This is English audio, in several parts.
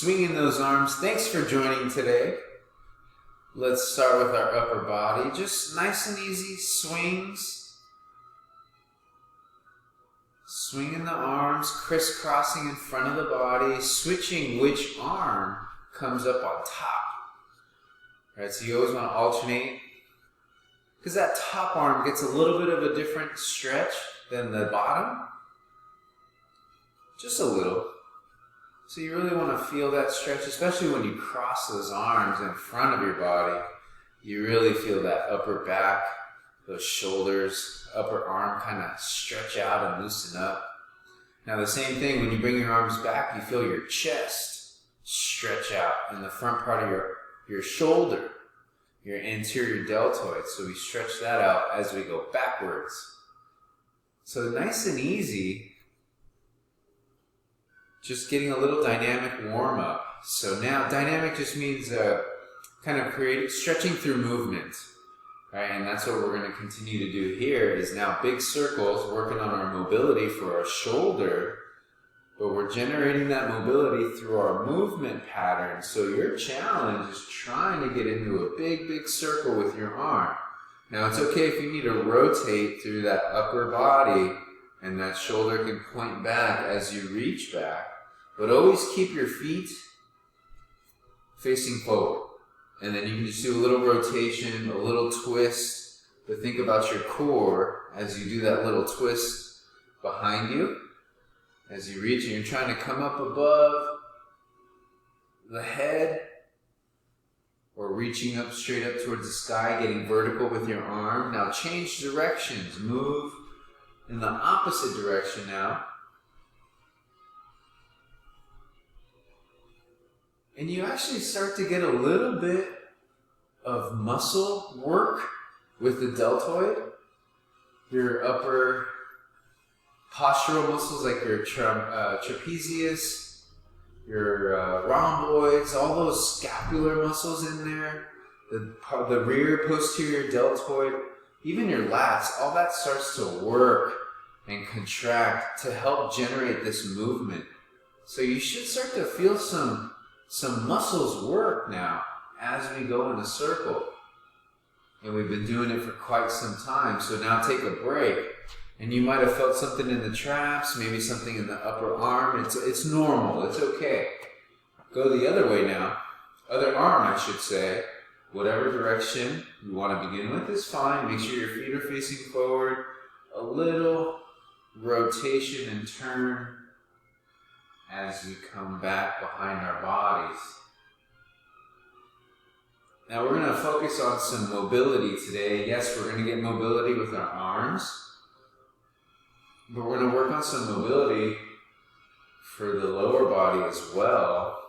swinging those arms. Thanks for joining today. Let's start with our upper body. Just nice and easy swings. Swinging the arms, crisscrossing in front of the body, switching which arm comes up on top. Right, so you always want to alternate, because that top arm gets a little bit of a different stretch than the bottom. Just a little. So you really want to feel that stretch, especially when you cross those arms in front of your body. You really feel that upper back, those shoulders, upper arm kind of stretch out and loosen up. Now the same thing, when you bring your arms back, you feel your chest stretch out in the front part of your shoulder, your anterior deltoid. So we stretch that out as we go backwards. So nice and easy. Just getting a little dynamic warm up. So now dynamic just means kind of stretching through movement. Right? And that's what we're going to continue to do here is now big circles, working on our mobility for our shoulder. But we're generating that mobility through our movement pattern. So your challenge is trying to get into a big, big circle with your arm. Now it's okay if you need to rotate through that upper body and that shoulder can point back as you reach back. But always keep your feet facing forward. And then you can just do a little rotation, a little twist. But think about your core as you do that little twist behind you. As you reach and you're trying to come up above the head or reaching up straight up towards the sky, getting vertical with your arm. Now change directions. Move in the opposite direction now. And you actually start to get a little bit of muscle work with the deltoid. Your upper postural muscles like your trapezius, your rhomboids, all those scapular muscles in there, the rear posterior deltoid, even your lats, all that starts to work and contract to help generate this movement. So you should start to feel some muscles work now as we go in a circle. And we've been doing it for quite some time. So now take a break. And you might have felt something in the traps, maybe something in the upper arm. It's normal. It's okay. Go the other way now. Other arm, I should say. Whatever direction you want to begin with is fine. Make sure your feet are facing forward. A little rotation and turn as we come back behind our bodies. Now we're going to focus on some mobility today. Yes, we're going to get mobility with our arms. But we're going to work on some mobility for the lower body as well.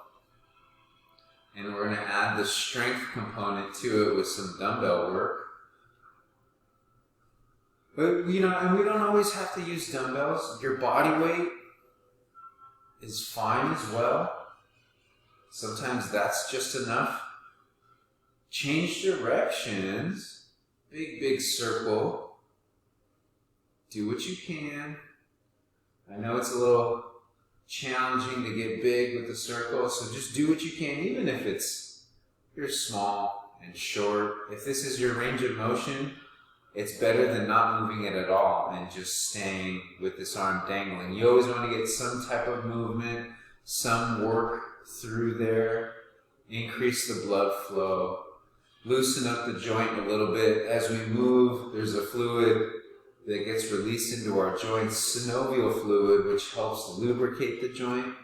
And we're going to add the strength component to it with some dumbbell work. But, and we don't always have to use dumbbells. Your body weight is fine as well. Sometimes that's just enough. Change directions. Big, big circle. Do what you can. I know it's a little challenging to get big with the circle, so just do what you can, even if you're small and short. If this is your range of motion, it's better than not moving it at all and just staying with this arm dangling. You always want to get some type of movement, some work through there, increase the blood flow, loosen up the joint a little bit. As we move, there's a fluid that gets released into our joints, synovial fluid, which helps lubricate the joint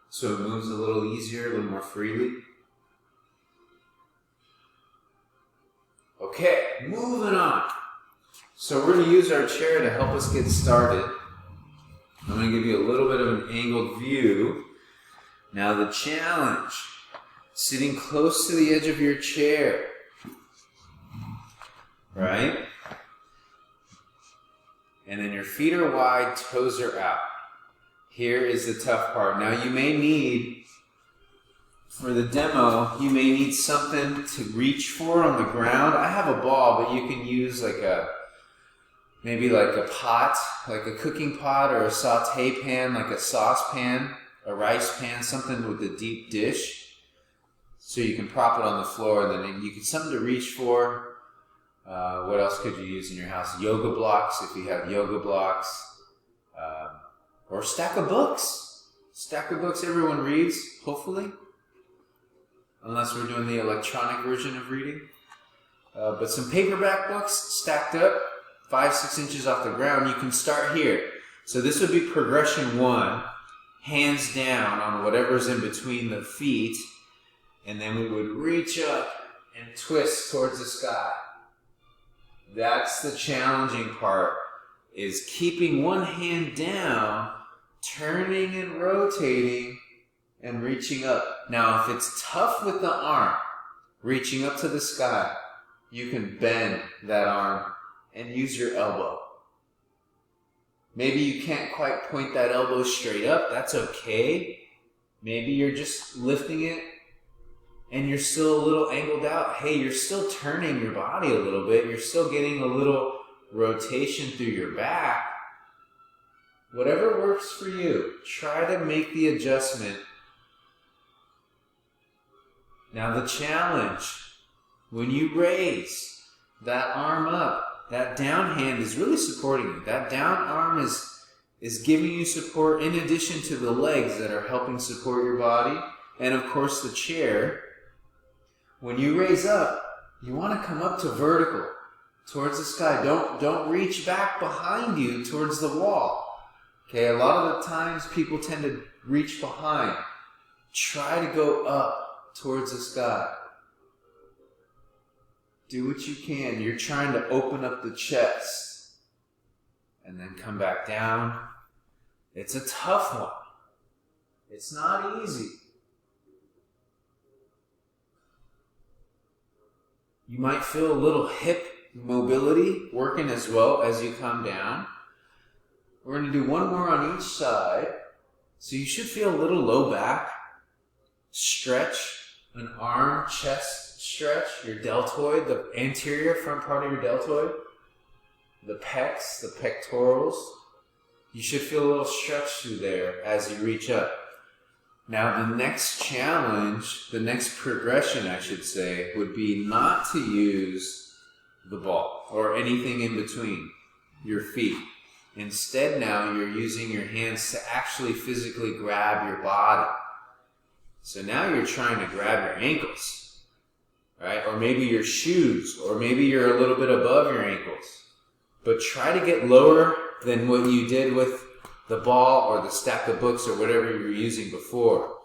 so it moves a little easier, a little more freely. Okay, moving on. So we're going to use our chair to help us get started. I'm going to give you a little bit of an angled view. Now the challenge, sitting close to the edge of your chair, right? And then your feet are wide, toes are out. Here is the tough part. Now you may need, for the demo, you may need something to reach for on the ground. I have a ball, but you can use maybe like a pot, like a cooking pot or a saute pan, like a saucepan. a rice pan, something with a deep dish, so you can prop it on the floor, and then you get something to reach for. What else could you use in your house? Yoga blocks, if you have yoga blocks. Or a stack of books. Stack of books everyone reads, hopefully. Unless we're doing the electronic version of reading. But some paperback books stacked up, 5-6 inches off the ground. You can start here. So this would be progression 1, hands down on whatever's in between the feet. And then we would reach up and twist towards the sky. That's the challenging part, is keeping one hand down, turning and rotating, and reaching up. Now, if it's tough with the arm, reaching up to the sky, you can bend that arm and use your elbow. Maybe you can't quite point that elbow straight up. That's okay. Maybe you're just lifting it and you're still a little angled out. Hey, you're still turning your body a little bit. You're still getting a little rotation through your back. Whatever works for you, try to make the adjustment. Now the challenge, when you raise that arm up, that down hand is really supporting you. That down arm is giving you support in addition to the legs that are helping support your body, and of course the chair. When you raise up, you want to come up to vertical, towards the sky. Don't reach back behind you towards the wall. Okay, a lot of the times people tend to reach behind. Try to go up towards the sky. Do what you can. You're trying to open up the chest. And then come back down. It's a tough one. It's not easy. You might feel a little hip mobility working as well as you come down. We're going to do one more on each side. So you should feel a little low back. Stretch, an arm, chest stretch, your deltoid, the anterior front part of your deltoid, the pecs, the pectorals. You should feel a little stretch through there as you reach up. Now the next challenge, the next progression I should say, would be not to use the ball or anything in between your feet. Instead now you're using your hands to actually physically grab your body. So now you're trying to grab your ankles, right? Or maybe your shoes, or maybe you're a little bit above your ankles. But try to get lower than what you did with the ball or the stack of books or whatever you were using before.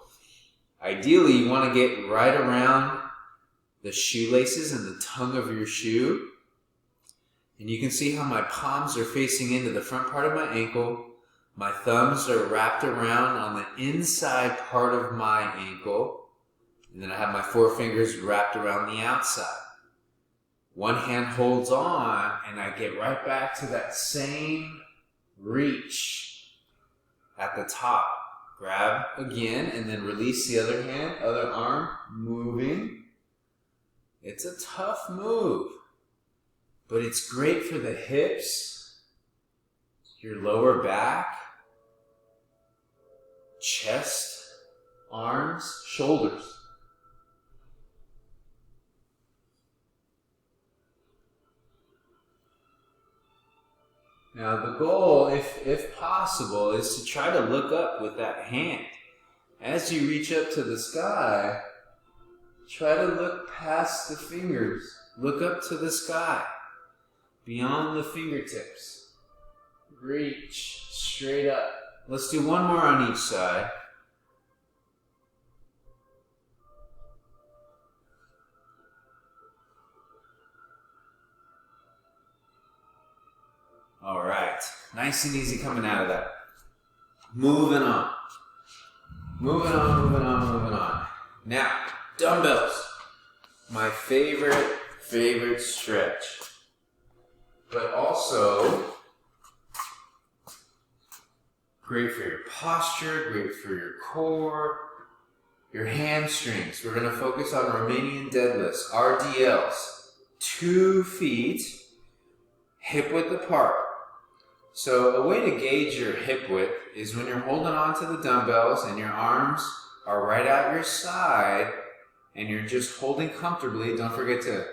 Ideally, you want to get right around the shoelaces and the tongue of your shoe. And you can see how my palms are facing into the front part of my ankle. My thumbs are wrapped around on the inside part of my ankle. And then I have my forefingers wrapped around the outside. One hand holds on, and I get right back to that same reach at the top. Grab again, and then release the other hand, other arm, moving. It's a tough move, but it's great for the hips, your lower back, chest, arms, shoulders. Now the goal, if possible, is to try to look up with that hand. As you reach up to the sky, try to look past the fingers. Look up to the sky, beyond the fingertips. Reach straight up. Let's do one more on each side. All right, nice and easy coming out of that. Moving on. Moving on, moving on, moving on. Now, dumbbells. My favorite stretch. But also great for your posture, great for your core, your hamstrings. We're going to focus on Romaninan Deadlifts, RDLs. 2 feet, hip width apart. So a way to gauge your hip width is when you're holding on to the dumbbells and your arms are right out your side and you're just holding comfortably. Don't forget to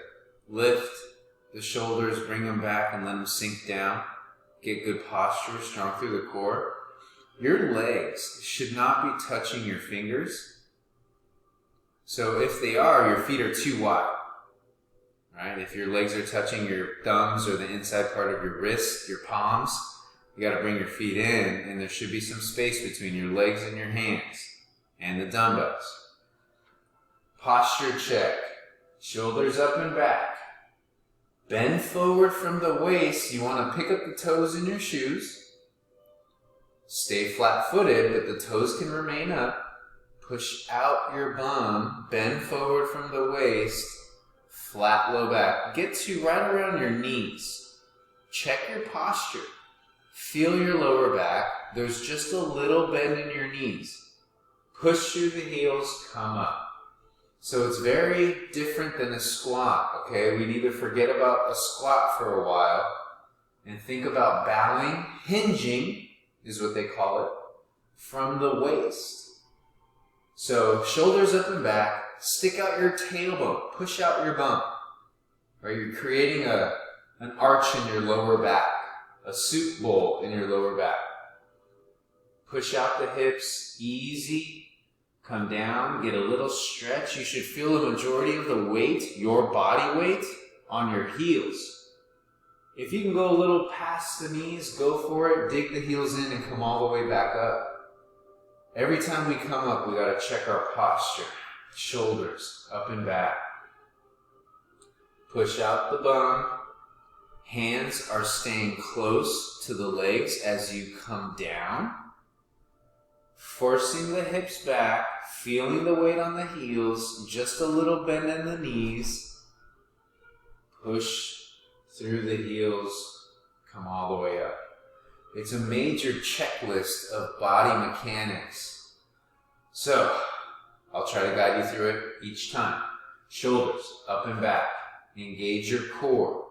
lift the shoulders, bring them back and let them sink down. Get good posture, strong through the core. Your legs should not be touching your fingers. So if they are, your feet are too wide. Right? If your legs are touching your thumbs or the inside part of your wrist, your palms, you got to bring your feet in, and there should be some space between your legs and your hands and the dumbbells. Posture check. Shoulders up and back. Bend forward from the waist. You want to pick up the toes in your shoes. Stay flat-footed, but the toes can remain up. Push out your bum. Bend forward from the waist. Flat low back. Get to right around your knees. Check your posture. Feel your lower back. There's just a little bend in your knees. Push through the heels, come up. So it's very different than a squat, okay? We need to forget about a squat for a while and think about bowing. Hinging is what they call it, from the waist. So shoulders up and back, stick out your tailbone, push out your bum. Right? You're creating an arch in your lower back, a soup bowl in your lower back. Push out the hips, easy. Come down, get a little stretch. You should feel the majority of the weight, your body weight, on your heels. If you can go a little past the knees, go for it. Dig the heels in and come all the way back up. Every time we come up, we got to check our posture. Shoulders up and back. Push out the bum. Hands are staying close to the legs as you come down. Forcing the hips back, feeling the weight on the heels, just a little bend in the knees. Push through the heels, come all the way up. It's a major checklist of body mechanics. So, I'll try to guide you through it each time. Shoulders up and back. Engage your core.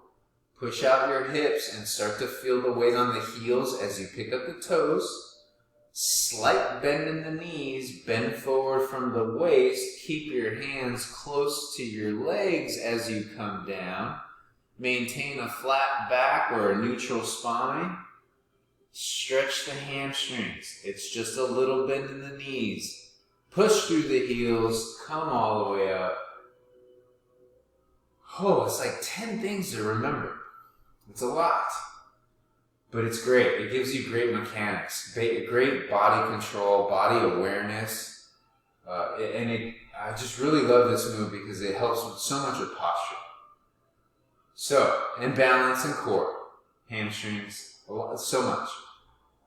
Push out your hips and start to feel the weight on the heels as you pick up the toes. Slight bend in the knees, bend forward from the waist. Keep your hands close to your legs as you come down. Maintain a flat back or a neutral spine. Stretch the hamstrings. It's just a little bend in the knees. Push through the heels, come all the way up. Oh, it's like 10 things to remember. It's a lot. But it's great. It gives you great mechanics, great body control, body awareness. I just really love this move because it helps with so much with posture. So, and balance and core. Hamstrings, so much.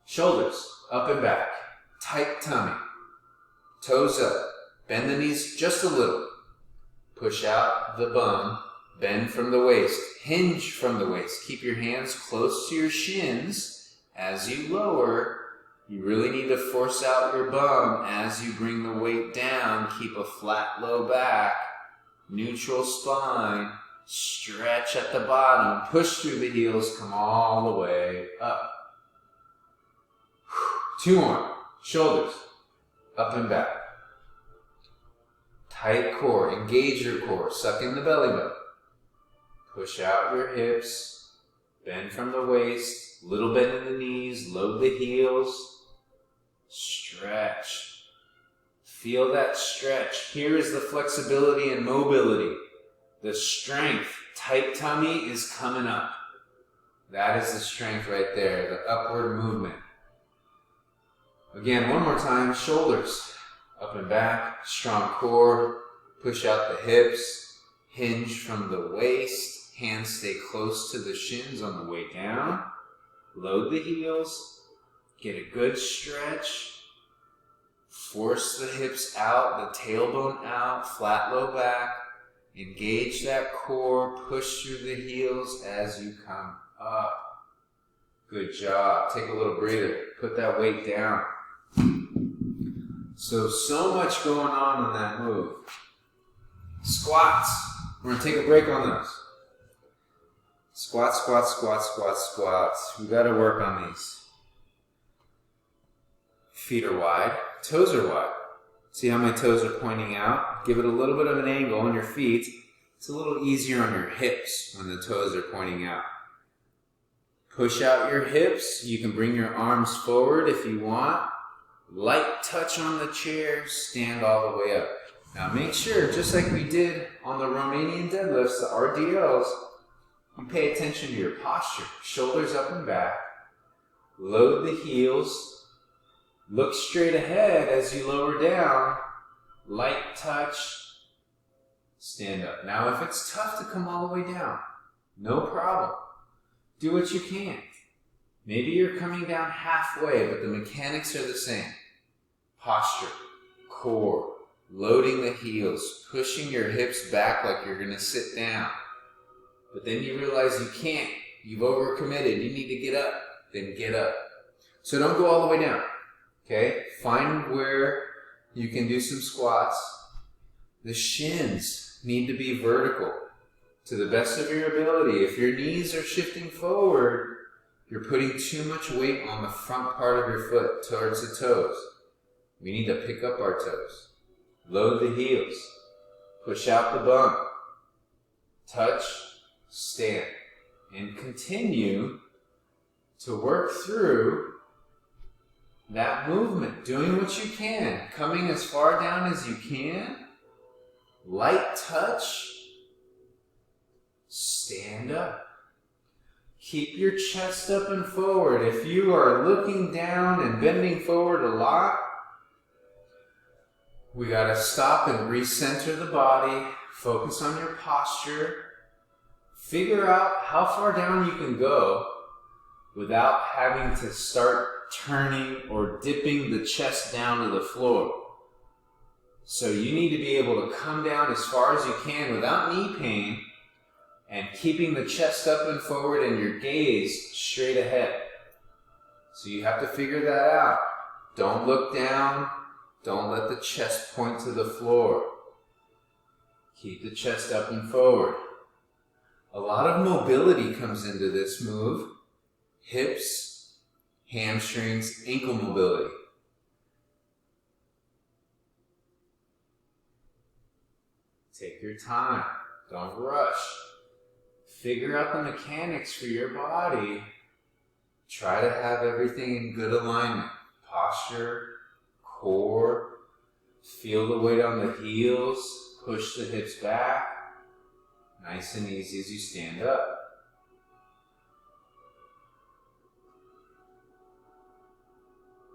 Shoulders up and back. Tight tummy. Toes up. Bend the knees just a little. Push out the bum. Bend from the waist. Hinge from the waist. Keep your hands close to your shins. As you lower, you really need to force out your bum as you bring the weight down. Keep a flat low back. Neutral spine. Stretch at the bottom. Push through the heels. Come all the way up. 2 more. Shoulders up and back. Tight core. Engage your core. Suck in the belly button. Push out your hips, bend from the waist, little bend in the knees, load the heels, stretch. Feel that stretch. Here is the flexibility and mobility. The strength, tight tummy is coming up. That is the strength right there, the upward movement. Again, one more time, shoulders up and back, strong core, push out the hips, hinge from the waist. Hands stay close to the shins on the way down. Load the heels. Get a good stretch. Force the hips out, the tailbone out, flat low back. Engage that core. Push through the heels as you come up. Good job. Take a little breather. Put that weight down. So much going on in that move. Squats. We're going to take a break on those. Squat, squat, squat, squat, squats. We got to work on these. Feet are wide, toes are wide. See how my toes are pointing out? Give it a little bit of an angle on your feet. It's a little easier on your hips when the toes are pointing out. Push out your hips. You can bring your arms forward if you want. Light touch on the chair, stand all the way up. Now make sure, just like we did on the Romaninan Deadlifts, the RDLs, you pay attention to your posture. Shoulders up and back. Load the heels. Look straight ahead as you lower down. Light touch. Stand up. Now if it's tough to come all the way down, no problem. Do what you can. Maybe you're coming down halfway, but the mechanics are the same. Posture, core, loading the heels, pushing your hips back like you're going to sit down. But then you realize you can't. You've overcommitted. You need to get up. Then get up. So don't go all the way down. Okay? Find where you can do some squats. The shins need to be vertical to the best of your ability. If your knees are shifting forward, you're putting too much weight on the front part of your foot towards the toes. We need to pick up our toes. Load the heels. Push out the bum. Touch, stand. And continue to work through that movement. Doing what you can. Coming as far down as you can. Light touch. Stand up. Keep your chest up and forward. If you are looking down and bending forward a lot, we got to stop and recenter the body. Focus on your posture. Figure out how far down you can go without having to start turning or dipping the chest down to the floor. So you need to be able to come down as far as you can without knee pain and keeping the chest up and forward and your gaze straight ahead. So you have to figure that out. Don't look down. Don't let the chest point to the floor. Keep the chest up and forward. A lot of mobility comes into this move. Hips, hamstrings, ankle mobility. Take your time. Don't rush. Figure out the mechanics for your body. Try to have everything in good alignment. Posture, core, feel the weight on the heels, push the hips back. Nice and easy as you stand up.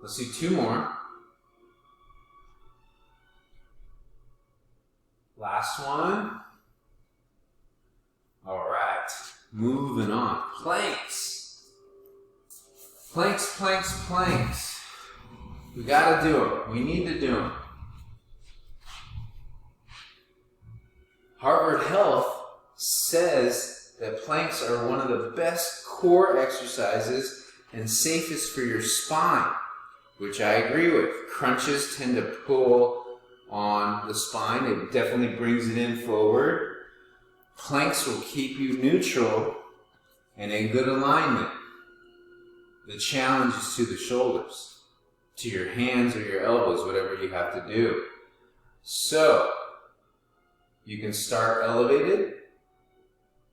Let's do two more. Last one. All right, moving on. Planks. Planks, planks, planks. We gotta do them. We need to do them. Harvard Health says that planks are one of the best core exercises and safest for your spine, which I agree with. Crunches tend to pull on the spine. It definitely brings it in forward. Planks will keep you neutral and in good alignment. The challenge is to the shoulders, to your hands or your elbows, whatever you have to do. So, you can start elevated.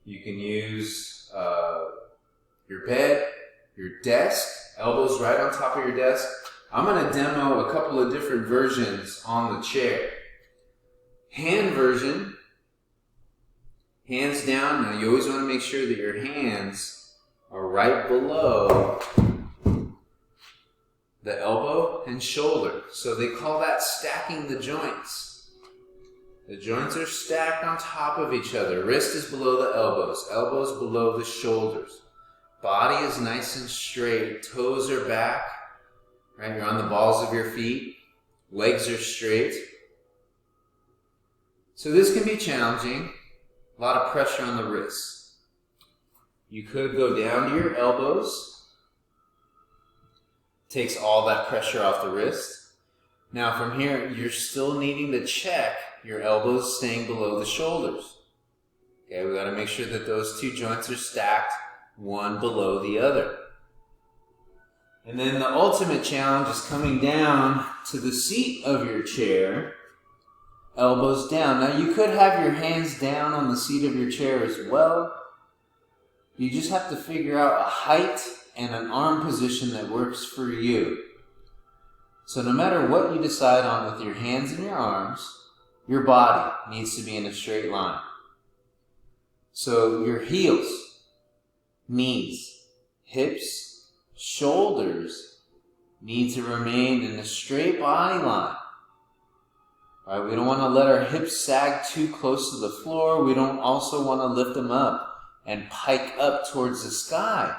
You can use your bed, your desk, elbows right on top of your desk. I'm going to demo a couple of different versions on the chair. Hand version, hands down. Now you always want to make sure that your hands are right below the elbow and shoulder. So they call that stacking the joints. The joints are stacked on top of each other. Wrist is below the elbows. Elbows below the shoulders. Body is nice and straight. Toes are back. Right? You're on the balls of your feet. Legs are straight. So this can be challenging. A lot of pressure on the wrists. You could go down to your elbows. Takes all that pressure off the wrist. Now from here, you're still needing to check your elbows staying below the shoulders. Okay, we got to make sure that those two joints are stacked one below the other. And then the ultimate challenge is coming down to the seat of your chair, elbows down. Now you could have your hands down on the seat of your chair as well. You just have to figure out a height and an arm position that works for you. So no matter what you decide on with your hands and your arms, your body needs to be in a straight line. So your heels, knees, hips, shoulders need to remain in a straight body line. All right, we don't want to let our hips sag too close to the floor. We don't also want to lift them up and pike up towards the sky.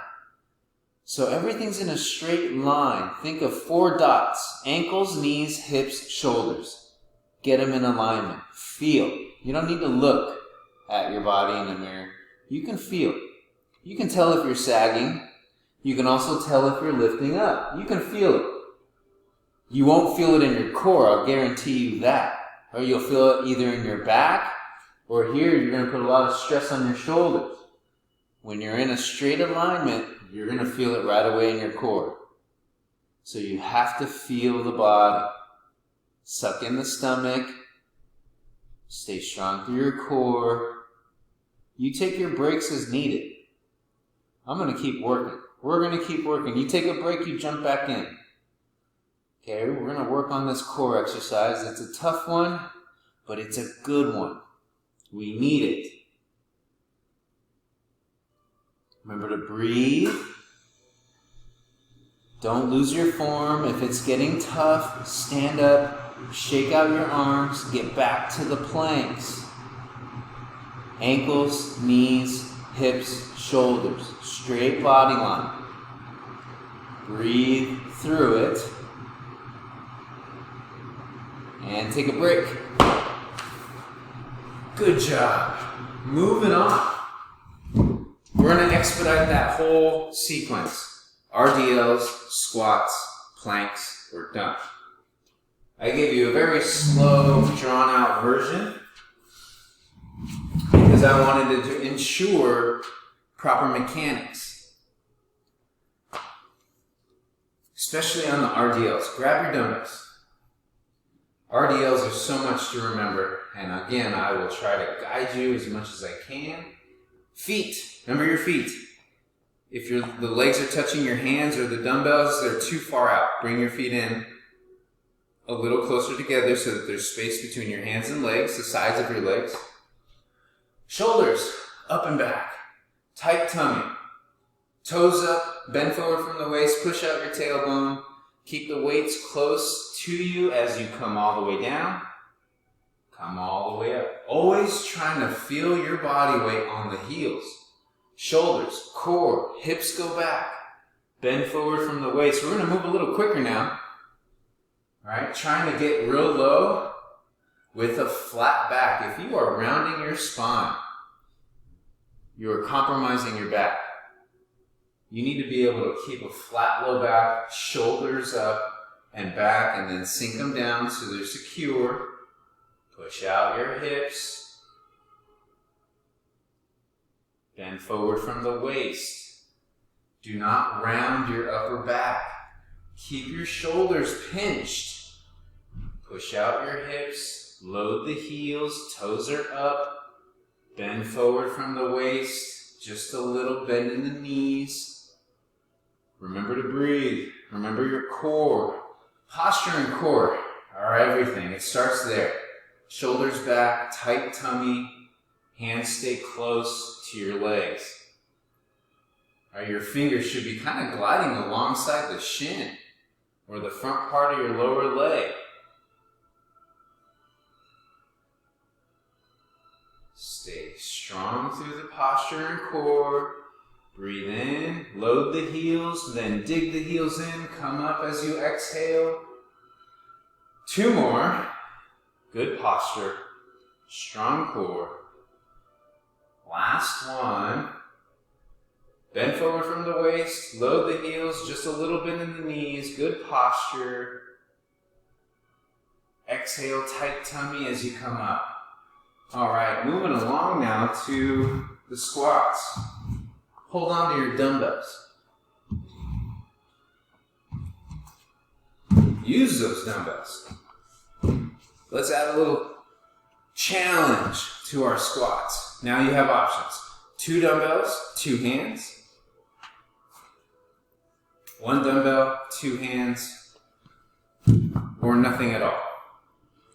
So everything's in a straight line. Think of 4 dots: ankles, knees, hips, shoulders. Get them in alignment. Feel. You don't need to look at your body in the mirror. You can feel. You can tell if you're sagging. You can also tell if you're lifting up. You can feel it. You won't feel it in your core, I'll guarantee you that. Or you'll feel it either in your back, or here you're going to put a lot of stress on your shoulders. When you're in a straight alignment, you're going to feel it right away in your core. So you have to feel the body. Suck in the stomach. Stay strong through your core. You take your breaks as needed. I'm going to keep working. We're going to keep working. You take a break, you jump back in. Okay, we're going to work on this core exercise. It's a tough one, but it's a good one. We need it. Remember to breathe. Don't lose your form. If it's getting tough, stand up, shake out your arms, get back to the planks. Ankles, knees, hips, shoulders, straight body line. Breathe through it. And take a break. Good job. Moving on. We're going to expedite that whole sequence. RDLs, squats, planks, we're done. I gave you a very slow, drawn-out version because I wanted to ensure proper mechanics. Especially on the RDLs. Grab your dumbbells. RDLs are so much to remember, and again, I will try to guide you as much as I can. Feet. Remember your feet. If the legs are touching your hands or the dumbbells, they're too far out. Bring your feet in a little closer together so that there's space between your hands and legs, the sides of your legs. Shoulders up and back. Tight tummy. Toes up, bend forward from the waist, push out your tailbone. Keep the weights close to you as you come all the way down. Come all the way up. Always trying to feel your body weight on the heels. Shoulders, core, hips go back. Bend forward from the waist. We're going to move a little quicker now. All right, trying to get real low with a flat back. If you are rounding your spine, you are compromising your back. You need to be able to keep a flat low back, shoulders up and back, and then sink them down so they're secure. Push out your hips. Bend forward from the waist. Do not round your upper back. Keep your shoulders pinched. Push out your hips. Load the heels. Toes are up. Bend forward from the waist. Just a little bend in the knees. Remember to breathe. Remember your core. Posture and core are everything. It starts there. Shoulders back, tight tummy, hands stay close to your legs. All right, your fingers should be kind of gliding alongside the shin or the front part of your lower leg. Stay strong through the posture and core. Breathe in, load the heels, then dig the heels in, come up as you exhale. 2 more. Good posture, strong core. Last one. Bend forward from the waist, load the heels, just a little bit in the knees, good posture. Exhale, tight tummy as you come up. All right, moving along now to the squats. Hold on to your dumbbells. Use those dumbbells. Let's add a little challenge to our squats. Now you have options. 2 dumbbells, 2 hands. 1 dumbbell, 2 hands, or nothing at all.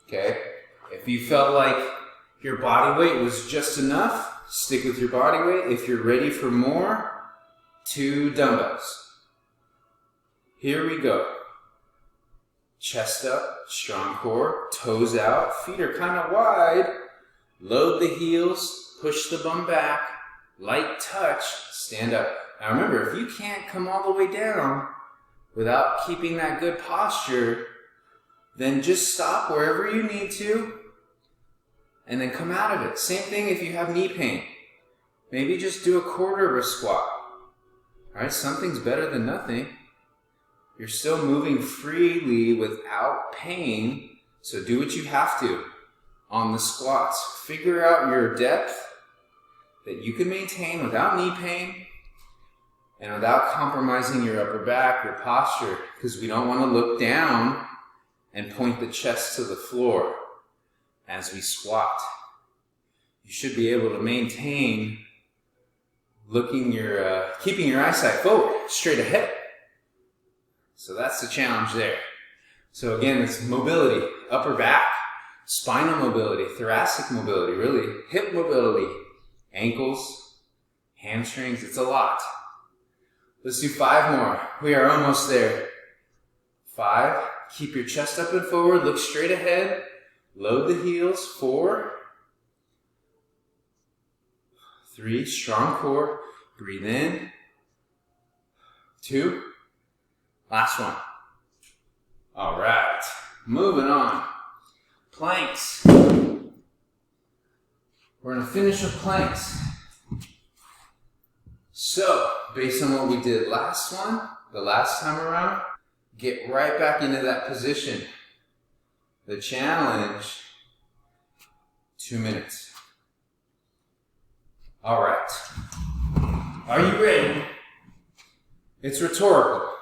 Okay? If you felt like your body weight was just enough, stick with your body weight. If you're ready for more, 2 dumbbells. Here we go. Chest up, strong core, toes out, feet are kind of wide. Load the heels, push the bum back, light touch, stand up. Now remember, if you can't come all the way down without keeping that good posture, then just stop wherever you need to and then come out of it. Same thing if you have knee pain. Maybe just do a quarter of a squat. All right, something's better than nothing. You're still moving freely without pain, so do what you have to on the squats. Figure out your depth that you can maintain without knee pain and without compromising your upper back, your posture, because we don't want to look down and point the chest to the floor as we squat. You should be able to maintain keeping your eyesight forward, straight ahead. So that's the challenge there. So again, it's mobility, upper back, spinal mobility, thoracic mobility, really, hip mobility, ankles, hamstrings, it's a lot. Let's do 5 more. We are almost there. 5, keep your chest up and forward, look straight ahead, load the heels. 4, 3, strong core, breathe in. 2, last one. All right, moving on. Planks. We're gonna finish with planks. So, based on what we did the last time around, get right back into that position. The challenge, 2 minutes. All right. Are you ready? It's rhetorical.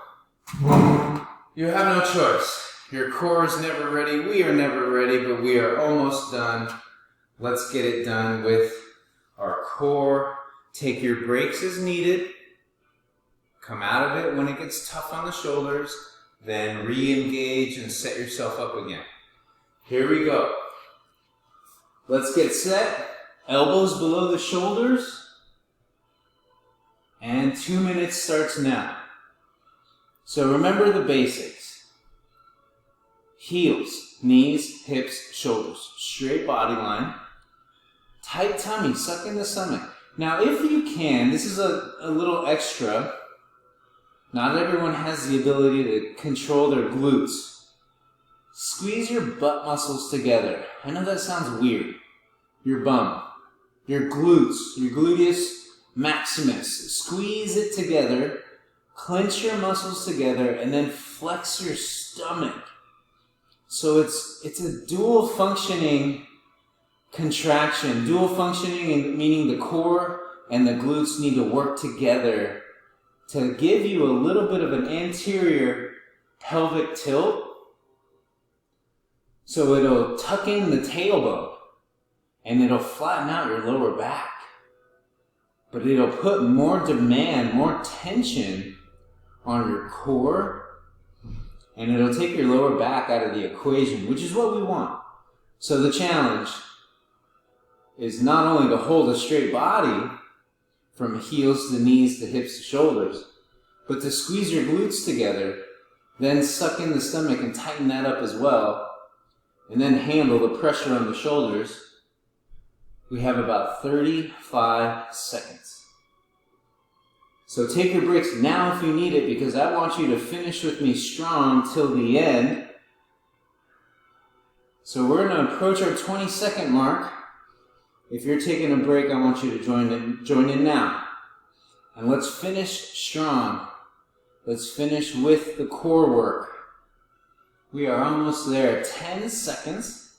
You have no choice. Your core is never ready. We are never ready, but we are almost done. Let's get it done with our core. Take your breaks as needed. Come out of it when it gets tough on the shoulders. Then re-engage and set yourself up again. Here we go. Let's get set. Elbows below the shoulders. And 2 minutes starts now. So remember the basics. Heels, knees, hips, shoulders. Straight body line. Tight tummy, suck in the stomach. Now if you can, this is a little extra. Not everyone has the ability to control their glutes. Squeeze your butt muscles together. I know that sounds weird. Your bum, your glutes, your gluteus maximus. Squeeze it together, clench your muscles together, and then flex your stomach. So it's a dual functioning contraction. Dual functioning meaning the core and the glutes need to work together to give you a little bit of an anterior pelvic tilt. So it'll tuck in the tailbone and it'll flatten out your lower back. But it'll put more demand, more tension on your core, and it'll take your lower back out of the equation, which is what we want. So the challenge is not only to hold a straight body from heels to knees to hips to shoulders, but to squeeze your glutes together, then suck in the stomach and tighten that up as well, and then handle the pressure on the shoulders. We have about 35 seconds. So take your breaks now if you need it, because I want you to finish with me strong till the end. So we're going to approach our 20-second mark. If you're taking a break, I want you to join in now. And let's finish strong. Let's finish with the core work. We are almost there. 10 seconds.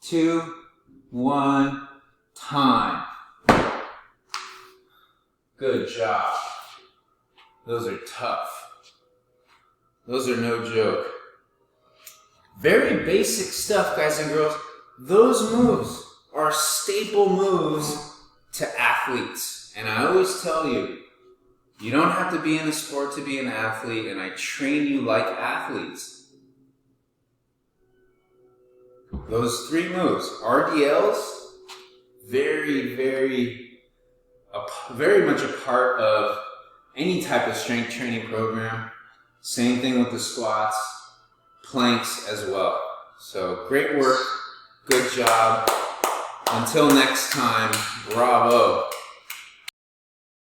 2, 1, time. Good job. Those are tough. Those are no joke. Very basic stuff, guys and girls. Those moves are staple moves to athletes. And I always tell you, you don't have to be in a sport to be an athlete, and I train you like athletes. Those 3 moves, RDLs, very much a part of any type of strength training program. Same thing with the squats, planks as well. So great work, good job. Until next time, bravo.